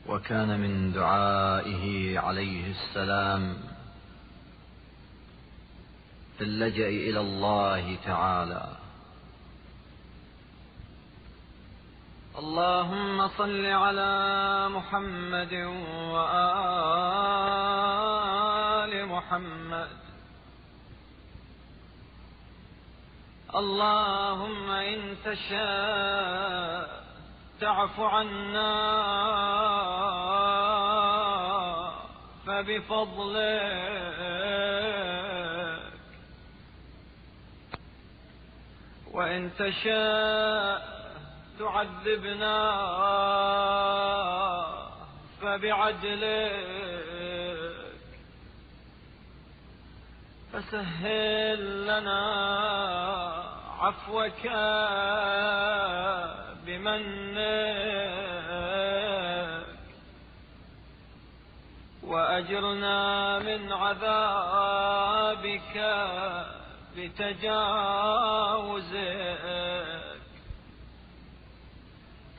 وكان من دعائه عليه السلام في اللجأ إلى الله تعالى: اللهم صل على محمد وآل محمد. اللهم إن تشاء تعف عنا فبفضلك، وإن تشاء تعذبنا فبعدلك، فسهل لنا عفوك بمنك، وأجرنا من عذابك بتجاوزك،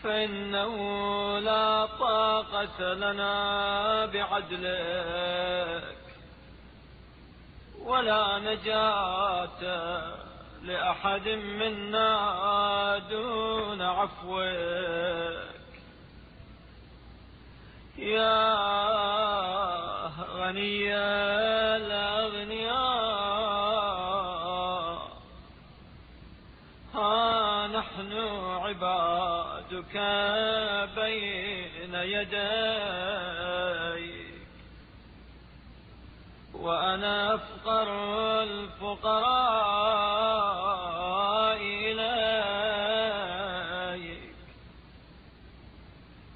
فإنه لا طاقة لنا بعدلك، ولا نجاة لأحد منا دون عفوك. يا غني الأغنياء، ها نحن عبادك بين يديك، وأنا أفقر الفقراء إليك،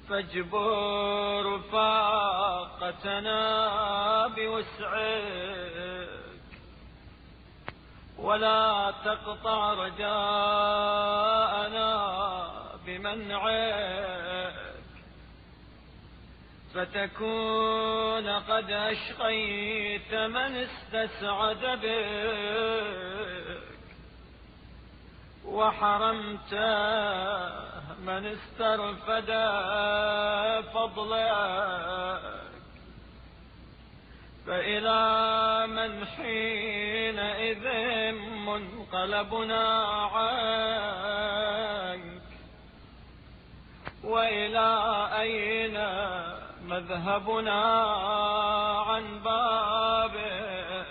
فاجبر فاقتنا بوسعك، ولا تقطع رجاءنا بمنعك، فتكون قد أشقيت من استسعد بك، وحرمت من استرفد فضلك، فإلى من حينئذ منقلبنا عنك، وإلى أين مذهبنا عن بابك؟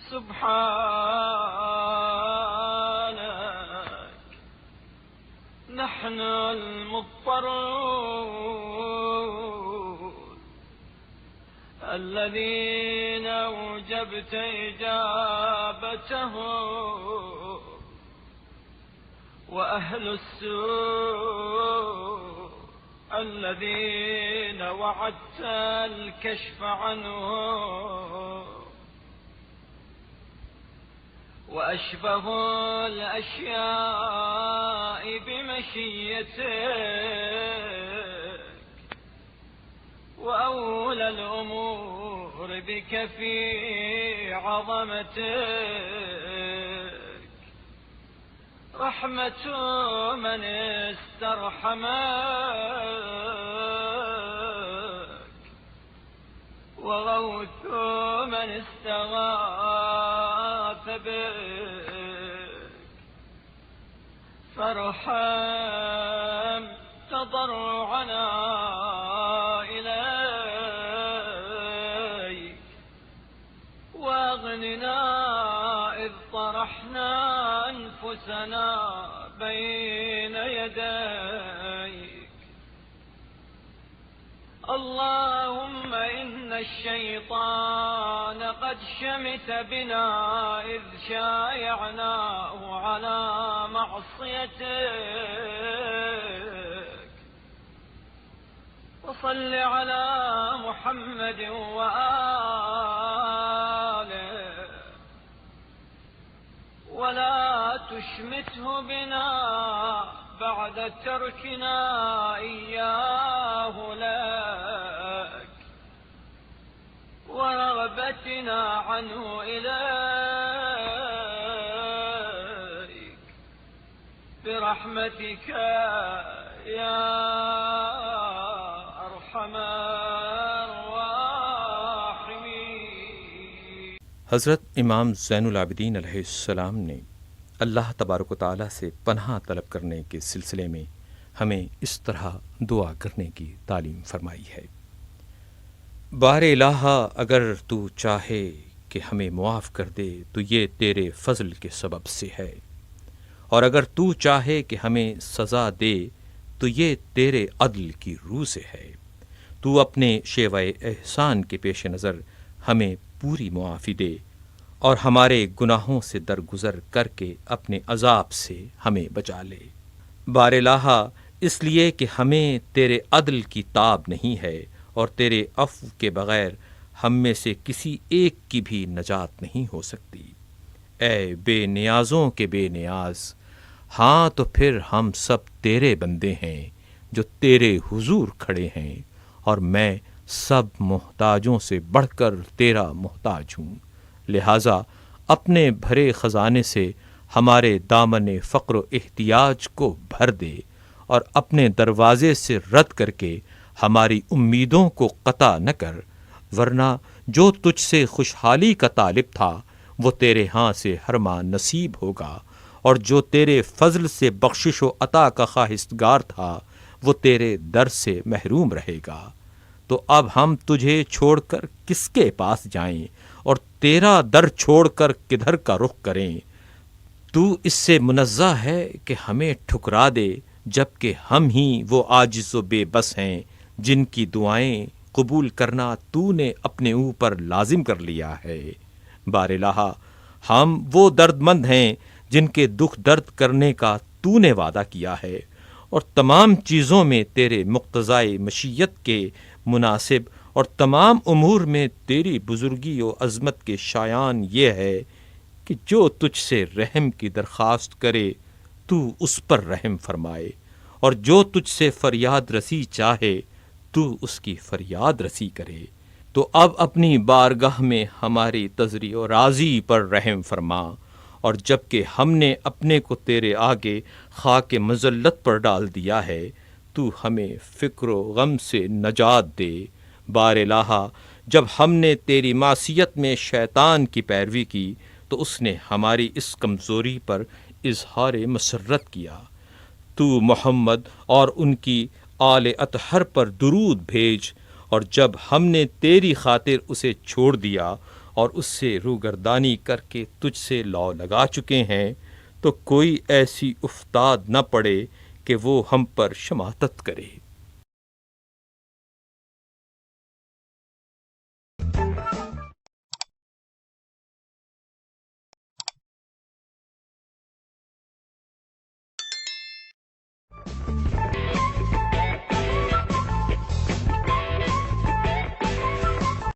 سبحانك، نحن المضطرون الذين أوجبت إجابتهم، وأهل السوء الذين وعدت الكشف عنهم، وأشبه الأشياء بمشيتك، وأولى الأمور بك في عظمتك، رحمة من استرحمك، وغوث من استغاث بك، فارحم تضرعنا إليك، واغننا إذ طرحنا أنفسنا بين يديك. اللهم إن الشيطان قد شمت بنا إذ شايعناه على معصيتك، وصل على محمد وآله، ولا تشمته بنا بعد تركنا إياه لك، ورغبتنا عنه إليك، برحمتك يا حضرت امام زین العابدین علیہ السلام نے اللہ تبارک و تعالیٰ سے پناہ طلب کرنے کے سلسلے میں ہمیں اس طرح دعا کرنے کی تعلیم فرمائی ہے۔ بار الہ، اگر تو چاہے کہ ہمیں معاف کر دے تو یہ تیرے فضل کے سبب سے ہے، اور اگر تو چاہے کہ ہمیں سزا دے تو یہ تیرے عدل کی روح سے ہے۔ تو اپنے شیوہ احسان کے پیش نظر ہمیں پوری معافی دے اور ہمارے گناہوں سے درگزر کر کے اپنے عذاب سے ہمیں بچا لے۔ بار الہ، اس لیے کہ ہمیں تیرے عدل کی تاب نہیں ہے اور تیرے عفو کے بغیر ہم میں سے کسی ایک کی بھی نجات نہیں ہو سکتی۔ اے بے نیازوں کے بے نیاز، ہاں تو پھر ہم سب تیرے بندے ہیں جو تیرے حضور کھڑے ہیں، اور میں سب محتاجوں سے بڑھ کر تیرا محتاج ہوں، لہٰذا اپنے بھرے خزانے سے ہمارے دامن فقر و احتیاج کو بھر دے، اور اپنے دروازے سے رد کر کے ہماری امیدوں کو قطع نہ کر، ورنہ جو تجھ سے خوشحالی کا طالب تھا وہ تیرے ہاں سے ہر ماہ نصیب ہوگا، اور جو تیرے فضل سے بخشش و عطا کا خواہشگار تھا وہ تیرے در سے محروم رہے گا۔ تو اب ہم تجھے چھوڑ کر کس کے پاس جائیں اور تیرا در چھوڑ کر کدھر کا رخ کریں؟ تو اس سے منزہ ہے کہ ہمیں ٹھکرا دے، جبکہ ہم ہی وہ عاجز و بے بس ہیں جن کی دعائیں قبول کرنا تو نے اپنے اوپر لازم کر لیا ہے۔ بار الہ، ہم وہ درد مند ہیں جن کے دکھ درد کرنے کا تو نے وعدہ کیا ہے، اور تمام چیزوں میں تیرے مقتضائے مشیت کے مناسب اور تمام امور میں تیری بزرگی و عظمت کے شایان یہ ہے کہ جو تجھ سے رحم کی درخواست کرے تو اس پر رحم فرمائے، اور جو تجھ سے فریاد رسی چاہے تو اس کی فریاد رسی کرے۔ تو اب اپنی بارگاہ میں ہماری تزری و رازی پر رحم فرما، اور جب کہ ہم نے اپنے کو تیرے آگے خاک مذلت پر ڈال دیا ہے تو ہمیں فکر و غم سے نجات دے۔ بار الہ، جب ہم نے تیری معصیت میں شیطان کی پیروی کی تو اس نے ہماری اس کمزوری پر اظہار مسرت کیا۔ تو محمد اور ان کی آل اطہر پر درود بھیج، اور جب ہم نے تیری خاطر اسے چھوڑ دیا اور اس سے روگردانی کر کے تجھ سے لو لگا چکے ہیں تو کوئی ایسی افتاد نہ پڑے کہ وہ ہم پر شماتت کرے۔